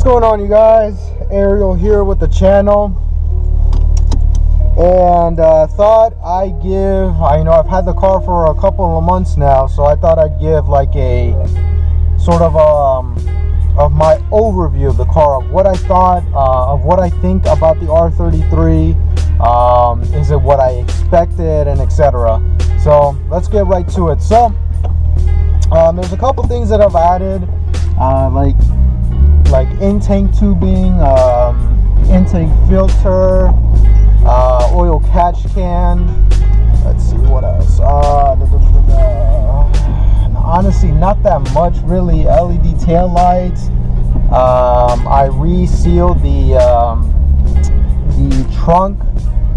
going on, you guys? Ariel here with the channel, and thought I'd give, I've had the car for a couple of months now, so I thought I'd give like a sort of my overview of the car, of what I thought, of what I think about the R33. Is it what I expected, and etc. So let's get right to it. So there's a couple things that I've added, like intake tubing, intake filter, oil catch can. Let's see what else. Honestly, not that much really. LED tail lights. I resealed the trunk,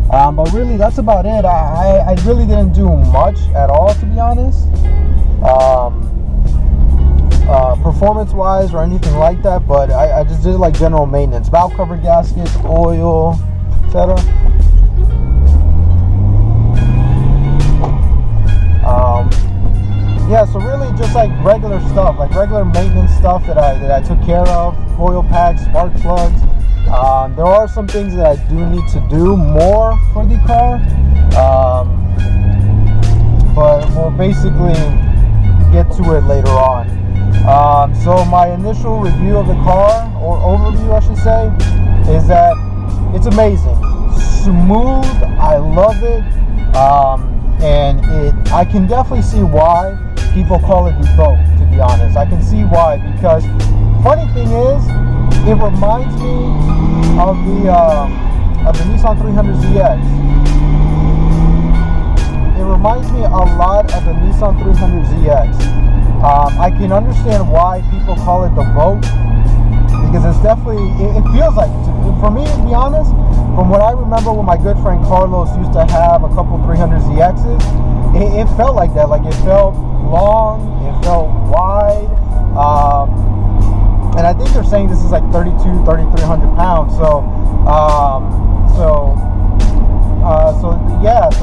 but really that's about it. I really didn't do much at all, to be honest. Performance wise or anything like that, but I just did like general maintenance, valve cover gaskets, oil, etc. Yeah, so really just like regular stuff, like regular maintenance stuff that I took care of. Oil packs, spark plugs. There are some things that I do need to do more for the car, but we'll basically get to it later on. So my initial review of the car, or overview I should say, is that it's amazing, smooth. I love it, and I can definitely see why people call it the boat, to be honest. I can see why, because funny thing is, it reminds me of the Nissan 300ZX. It reminds me a lot of the Nissan 300ZX. I can understand why people call it the boat, because it's definitely, it feels like, for me, to be honest, from what I remember when my good friend Carlos used to have a couple 300ZXs, it felt like that. Like, it felt long, it felt wide, and I think they're saying this is like 3,300 pounds. So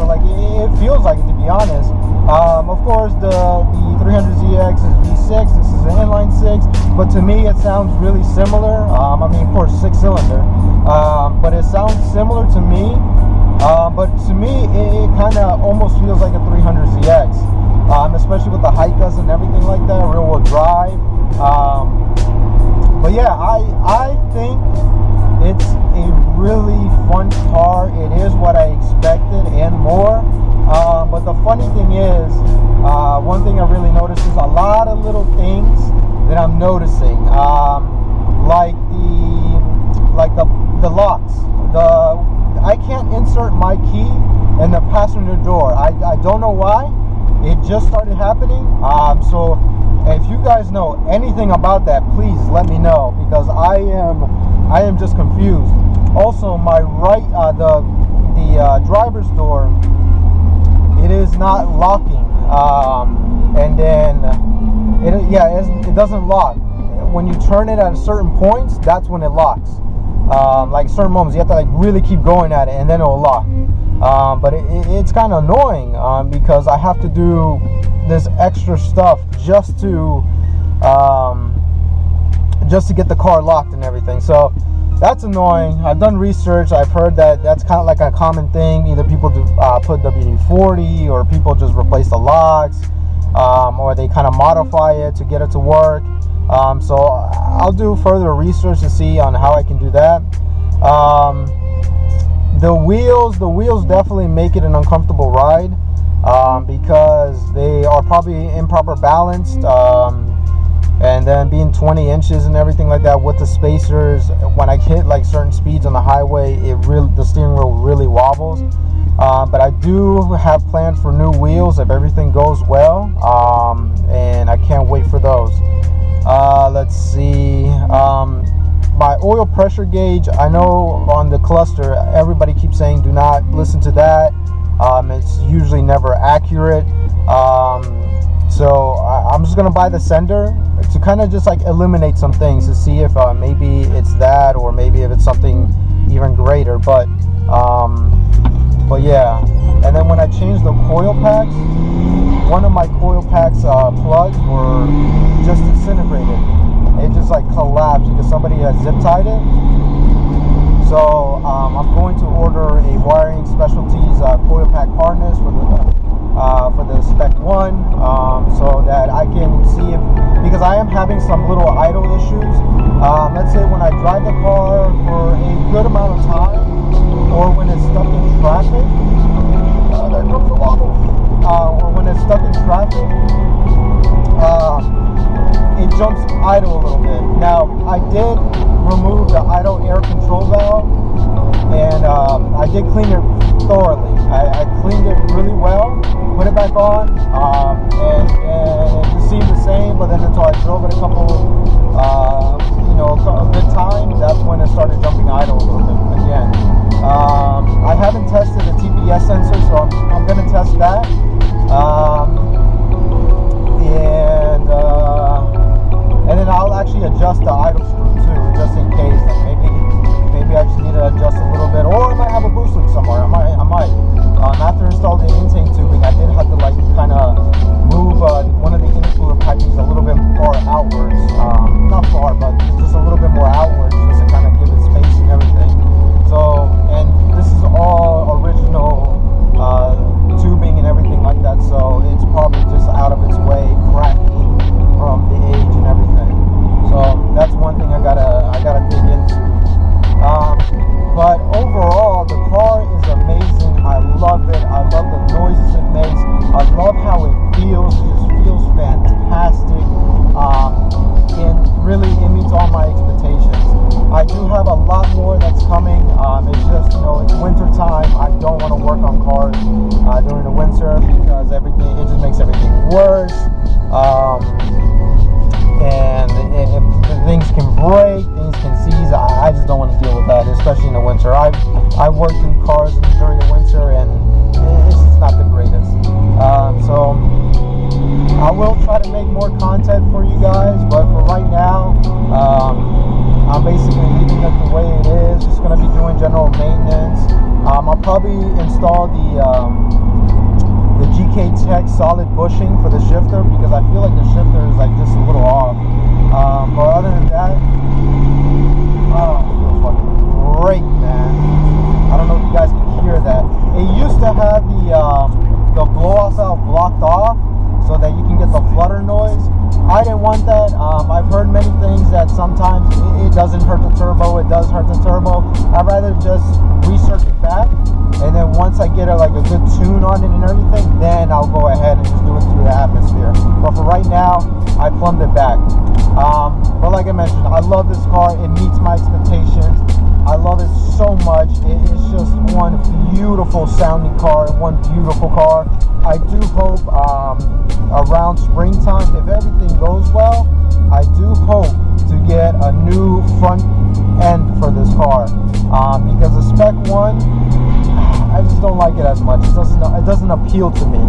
like it feels like it, to be honest. Of course, the 300ZX is V6. This is an inline 6, but to me it sounds really similar. I mean, of course, 6-cylinder, but it sounds similar to me. But to me, it kind of almost feels like a 300ZX, especially with the Haikas and everything like that, rear-wheel drive. But yeah, I think it's a really fun car. It is what I expected and more. But the funny thing is, one thing I really noticed is a lot of little things that I'm noticing, like the locks. I can't insert my key in the passenger door. I don't know why. It just started happening. So if you guys know anything about that, please let me know, because I am just confused. Also, my right, the driver's door, it is not locking, and then it doesn't lock. When you turn it at certain points, that's when it locks. Like certain moments, you have to like really keep going at it, and then it will lock. But it's kind of annoying, because I have to do this extra stuff just to get the car locked and everything. So that's annoying. I've done research. I've heard that that's kind of like a common thing. Either people do put WD-40, or people just replace the locks, or they kind of modify it to get it to work. So I'll do further research to see on how I can do that. The wheels definitely make it an uncomfortable ride, because they are probably improper balanced, and then being 20 inches and everything like that with the spacers, when I hit like certain speeds on the highway, the steering wheel really wobbles. But I do have plans for new wheels if everything goes well, and I can't wait for those. Let's see. My oil pressure gauge, I know on the cluster everybody keeps saying do not listen to that. It's usually never accurate. So I'm just gonna buy the sender to kind of just like eliminate some things, to see if maybe it's that, or maybe if it's something even greater. But yeah. And then when I changed the coil packs, one of my coil packs plugs were just disintegrated. It just just like collapsed because somebody has zip tied it. So I'm going to order a wiring specialties coil pack harness for the Spec 1, so that I can see if, because I am having some little idle issues. Let's say when I drive the car for a good amount of time, or when it's stuck in traffic, there comes the wobble. Or when it's stuck in traffic, it jumps idle a little bit. Now, I did remove the idle air control valve, and I did clean it thoroughly. I cleaned it really well, put it back on, and it just seemed the same, but then until I drove it a good time, that's when it started jumping idle a little bit again. I haven't tested the TPS sensor, so I'm going to test that. And then I'll actually adjust the idle screw too, just in case. Like maybe I just need to adjust a little bit, or I might have a boost leak somewhere. I might. After installing the intake tubing, I did have to like kind of move one of the intercooler pipings a little bit far outwards. Not far, but just a little bit more outwards, just to kind of give it space and everything. So, and this is all original tubing and everything like that, so it's probably just out of its way, cracking from the age and everything. So that's one thing I gotta dig into. But overall, the car is amazing. I love it. I love the noises it makes. I love how it feels. It just feels fantastic. And really, it meets all my expectations. I do have a lot more that's coming. It's just, it's winter time. I don't want to work on cars during the winter because it just makes everything worse. And things can break, things can seize. I just don't want to deal with that, especially in the winter. I've worked in cars during the winter, and it's just not the greatest. So I will try to make more content for you guys, but for right now, I'm basically leaving it the way it is. Just going to be doing general maintenance. I'll probably install the GK Tech solid bushing for the shifter, because I feel like the shifter is like just a little off. But other than that, it feels fucking great, man. I don't know if you guys can hear that. It used to have the blow-off valve blocked off so that you can get the flutter noise. I didn't want that. I've heard many things that sometimes it doesn't hurt the turbo. It does hurt the turbo. I'd rather just recircuit back, and then once I get a good tune on it and everything, then I'll go ahead and just do it through the atmosphere. But for right now, I plumbed it back. But like I mentioned, I love this car. It meets my expectations. I love it so much. It's just one beautiful sounding car, one beautiful car. I do hope around springtime, if everything goes well, I do hope to get a new front end for this car, because the Spec 1, I just don't like it as much. It doesn't appeal to me.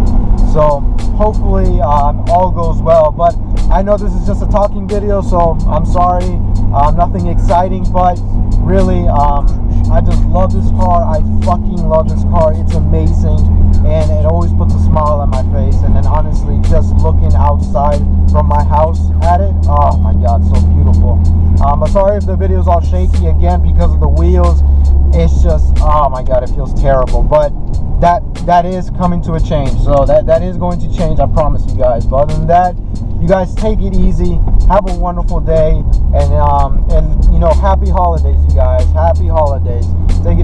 So hopefully all goes well. But I know this is just a talking video, so I'm sorry. Nothing exciting, but really, I just love this car. I fucking love this car. It's amazing, and it always puts a smile on my face. And then honestly, just looking outside from my house at it, oh my god, so beautiful. I'm sorry if the video's all shaky again because of the wheels. It's just, oh my god, it feels terrible. But that is coming to a change. So that is going to change, I promise you guys. But other than that, you guys take it easy. Have a wonderful day, and happy holidays, you guys. Happy holidays. Take it